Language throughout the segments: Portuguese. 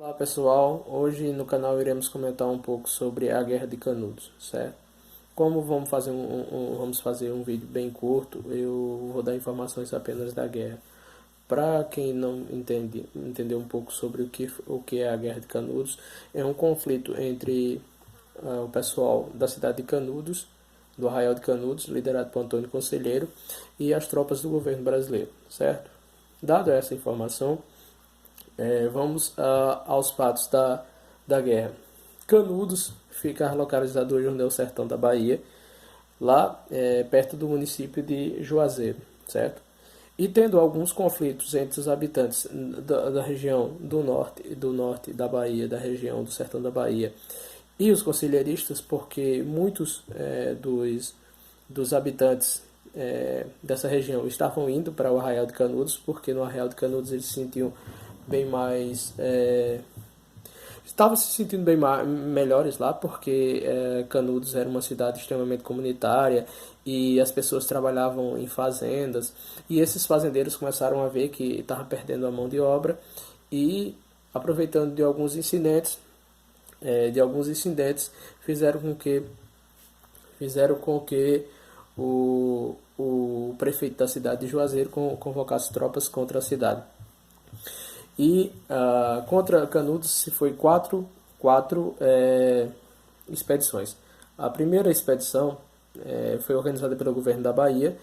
Olá pessoal, hoje no canal iremos comentar um pouco sobre a Guerra de Canudos, certo? Como vamos fazer um vídeo bem curto, eu vou dar informações apenas da guerra. Para quem não entender um pouco sobre o que é a Guerra de Canudos, é um conflito entre o pessoal da cidade de Canudos, do Arraial de Canudos, liderado por Antônio Conselheiro, e as tropas do governo brasileiro, certo? Dado essa informação, vamos aos fatos da guerra. Canudos fica localizado hoje no sertão da Bahia, lá perto do município de Juazeiro, certo? E tendo alguns conflitos entre os habitantes da região do norte da Bahia, da região do sertão da Bahia, e os conselheiristas, porque muitos dos habitantes dessa região estavam indo para o Arraial de Canudos, porque no Arraial de Canudos eles se sentiam bem mais estavam se sentindo melhores lá, porque Canudos era uma cidade extremamente comunitária e as pessoas trabalhavam em fazendas, e esses fazendeiros começaram a ver que estavam perdendo a mão de obra e, aproveitando de alguns incidentes, fizeram com que o prefeito da cidade de Juazeiro convocasse tropas contra a cidade. E contra Canudos se foi quatro expedições. A primeira expedição foi organizada pelo governo da Bahia,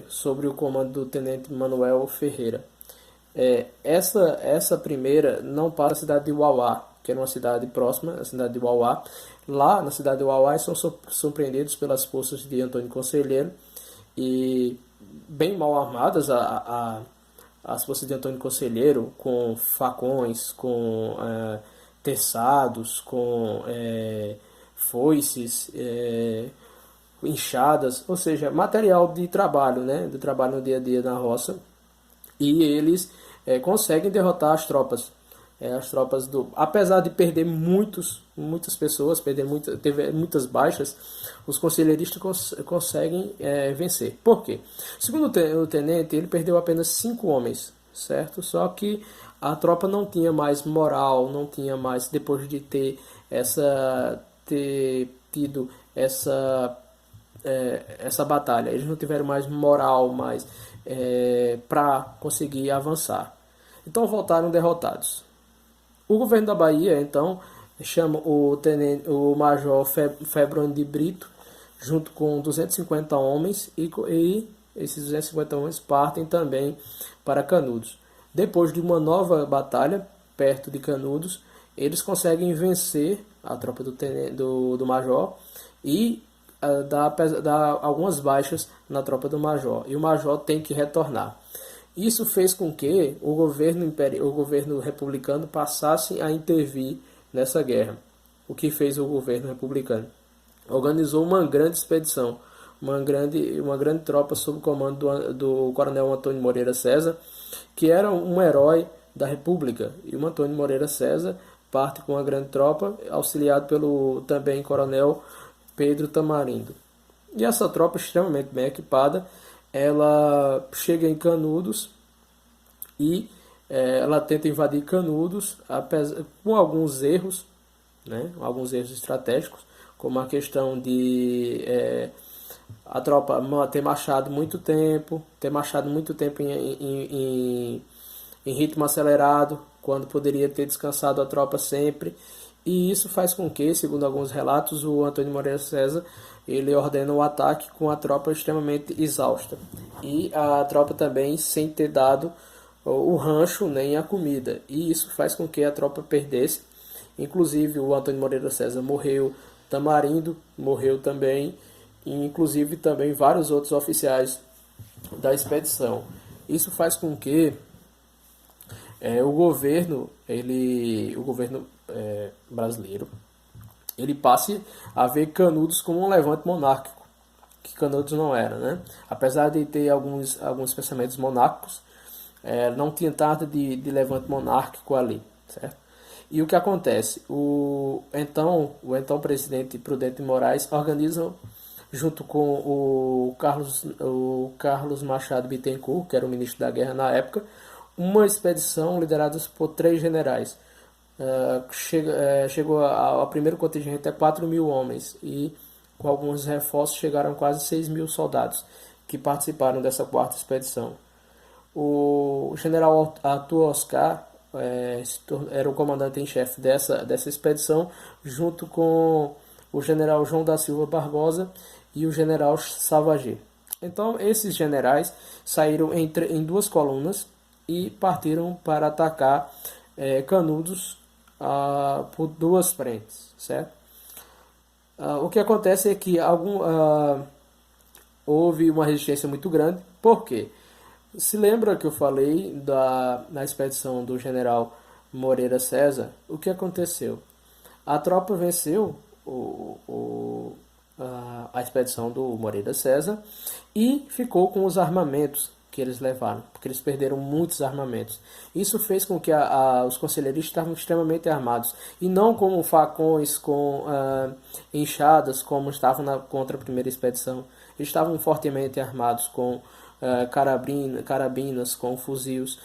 sobre o comando do tenente Manuel Ferreira. Essa primeira não para a cidade de Uauá, que era uma cidade próxima, a cidade de Uauá. Lá na cidade de Uauá são surpreendidos pelas forças de Antônio Conselheiro e bem mal armadas as forças de Antônio Conselheiro, com facões, com terçados, com foices, enxadas, ou seja, material de trabalho, né, de trabalho no dia a dia na roça, e eles conseguem derrotar as tropas. Apesar de perder muitas pessoas, teve muitas baixas, os conselheiristas conseguem vencer. Por quê? Segundo o tenente, ele perdeu apenas 5 homens, certo? Só que a tropa não tinha mais moral, não tinha mais, depois de ter tido essa batalha, eles não tiveram mais moral mais para conseguir avançar. Então voltaram derrotados. O governo da Bahia, então, chama o major Febrônio de Brito, junto com 250 homens, e esses 250 homens partem também para Canudos. Depois de uma nova batalha, perto de Canudos, eles conseguem vencer a tropa do major e dá algumas baixas na tropa do major. E o major tem que retornar. Isso fez com que o governo republicano passasse a intervir nessa guerra. O que fez o governo republicano? Organizou uma grande expedição, uma grande tropa sob o comando do coronel Antônio Moreira César, que era um herói da República. E o Antônio Moreira César parte com uma grande tropa, auxiliado pelo também coronel Pedro Tamarindo. E essa tropa extremamente bem equipada, ela chega em Canudos e ela tenta invadir Canudos com alguns erros, né, alguns erros estratégicos, como a questão de a tropa ter marchado muito tempo em ritmo acelerado, quando poderia ter descansado a tropa sempre. E isso faz com que, segundo alguns relatos, o Antônio Moreira César ele ordena o ataque com a tropa extremamente exausta. E a tropa também sem ter dado o rancho nem a comida. E isso faz com que a tropa perdesse. Inclusive o Antônio Moreira César morreu, Tamarindo morreu também, e inclusive também vários outros oficiais da expedição. Isso faz com que o governo brasileiro ele passe a ver Canudos como um levante monárquico, que Canudos não era, né? Apesar de ter alguns pensamentos monárquicos, não tinha nada de levante monárquico ali, certo? E o que acontece? O então presidente Prudente Moraes organiza, junto com o Carlos Machado Bittencourt, que era o ministro da Guerra na época, uma expedição liderada por 3 generais: chegou ao primeiro contingente a 4.000 homens e com alguns reforços chegaram quase 6.000 soldados que participaram dessa quarta expedição. O general Arthur Oscar era o comandante em chefe dessa expedição, junto com o general João da Silva Barbosa e o general Savagé. Então, esses generais saíram em duas colunas e partiram para atacar Canudos por duas frentes, certo? O que acontece é que houve uma resistência muito grande. Por quê? Se lembra que eu falei na expedição do general Moreira César? O que aconteceu? A tropa venceu a expedição do Moreira César e ficou com os armamentos que eles levaram, porque eles perderam muitos armamentos. Isso fez com que os conselheiros estavam extremamente armados, e não como facões com enxadas, como estavam contra a primeira expedição. Eles estavam fortemente armados com carabinas, com fuzis,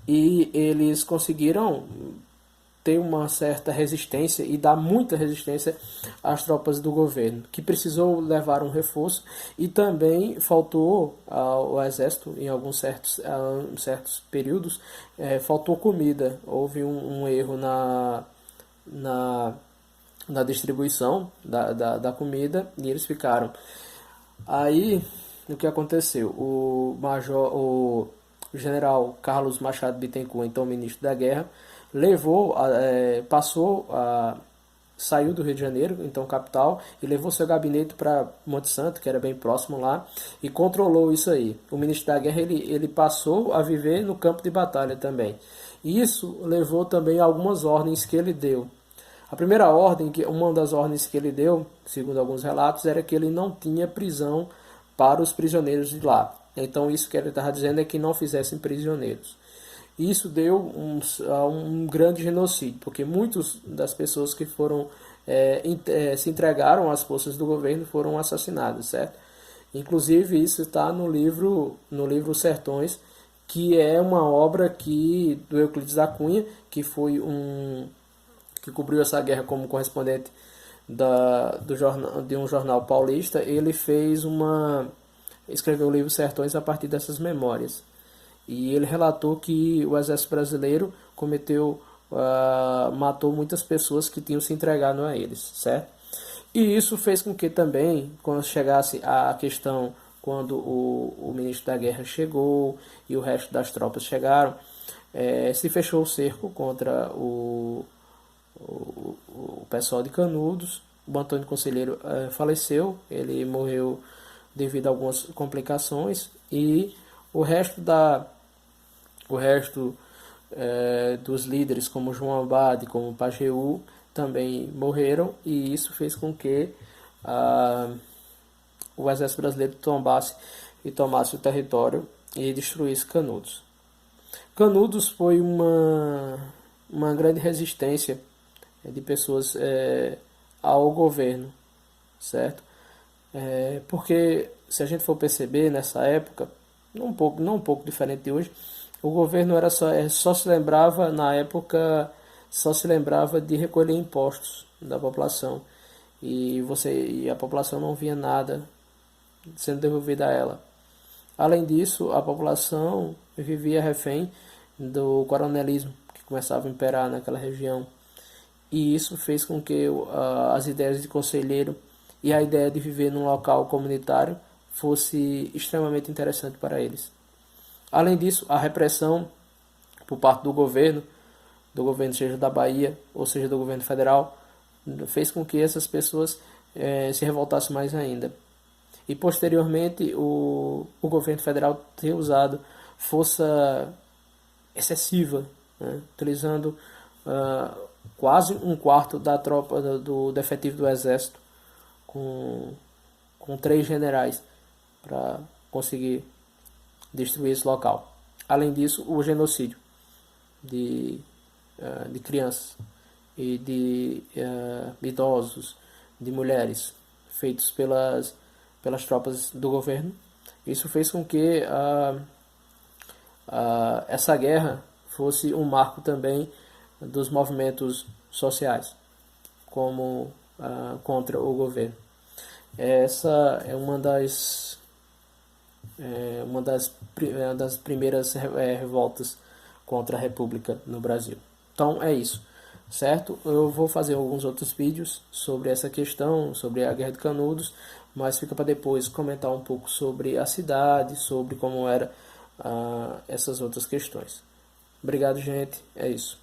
e eles conseguiram ter uma certa resistência e dar muita resistência às tropas do governo, que precisou levar um reforço, e também faltou ao exército, em alguns certos períodos, faltou comida. Houve um erro na distribuição da comida e eles ficaram. Aí, o que aconteceu? O general Carlos Machado Bittencourt, então ministro da Guerra, saiu do Rio de Janeiro, então capital, e levou seu gabinete para Monte Santo, que era bem próximo lá, e controlou isso aí. O ministro da Guerra ele passou a viver no campo de batalha também. Isso levou também a algumas ordens que ele deu. A primeira ordem, uma das ordens que ele deu, segundo alguns relatos, era que ele não tinha prisão para os prisioneiros de lá. Então isso que ele estava dizendo é que não fizessem prisioneiros. Isso deu um grande genocídio, porque muitas das pessoas que se entregaram às forças do governo foram assassinadas, certo? Inclusive isso está no livro Sertões, que é uma obra do Euclides da Cunha, que foi que cobriu essa guerra como correspondente de um jornal paulista. Ele escreveu o livro Sertões a partir dessas memórias. E ele relatou que o exército brasileiro matou muitas pessoas que tinham se entregado a eles, certo? E isso fez com que também, quando chegasse a questão, quando o ministro da Guerra chegou e o resto das tropas chegaram, se fechou o cerco contra o pessoal de Canudos. O Antônio Conselheiro faleceu, ele morreu devido a algumas complicações, e o resto dos líderes, como João Abade, como Pajeú, também morreram, e isso fez com que o exército brasileiro tomasse o território e destruísse Canudos. Canudos foi uma grande resistência de pessoas ao governo, certo? Porque se a gente for perceber nessa época, não um pouco diferente de hoje, o governo só se lembrava na época, só se lembrava de recolher impostos da população, e a população não via nada sendo devolvido a ela. Além disso, a população vivia refém do coronelismo que começava a imperar naquela região, e isso fez com que as ideias de conselheiro e a ideia de viver num local comunitário fosse extremamente interessante para eles. Além disso, a repressão por parte do governo seja da Bahia ou seja do governo federal, fez com que essas pessoas se revoltassem mais ainda. E posteriormente o governo federal ter usado força excessiva, né, utilizando quase um quarto da tropa do efetivo do exército, com 3 generais, para conseguir destruir esse local. Além disso, o genocídio de crianças e de idosos, de mulheres, feitos pelas tropas do governo. Isso fez com que essa guerra fosse um marco também dos movimentos sociais, como contra o governo. Essa é uma das primeiras revoltas contra a República no Brasil. Então é isso, certo? Eu vou fazer alguns outros vídeos sobre essa questão, sobre a Guerra de Canudos, mas fica para depois comentar um pouco sobre a cidade, sobre como era essas outras questões. Obrigado, gente. É isso.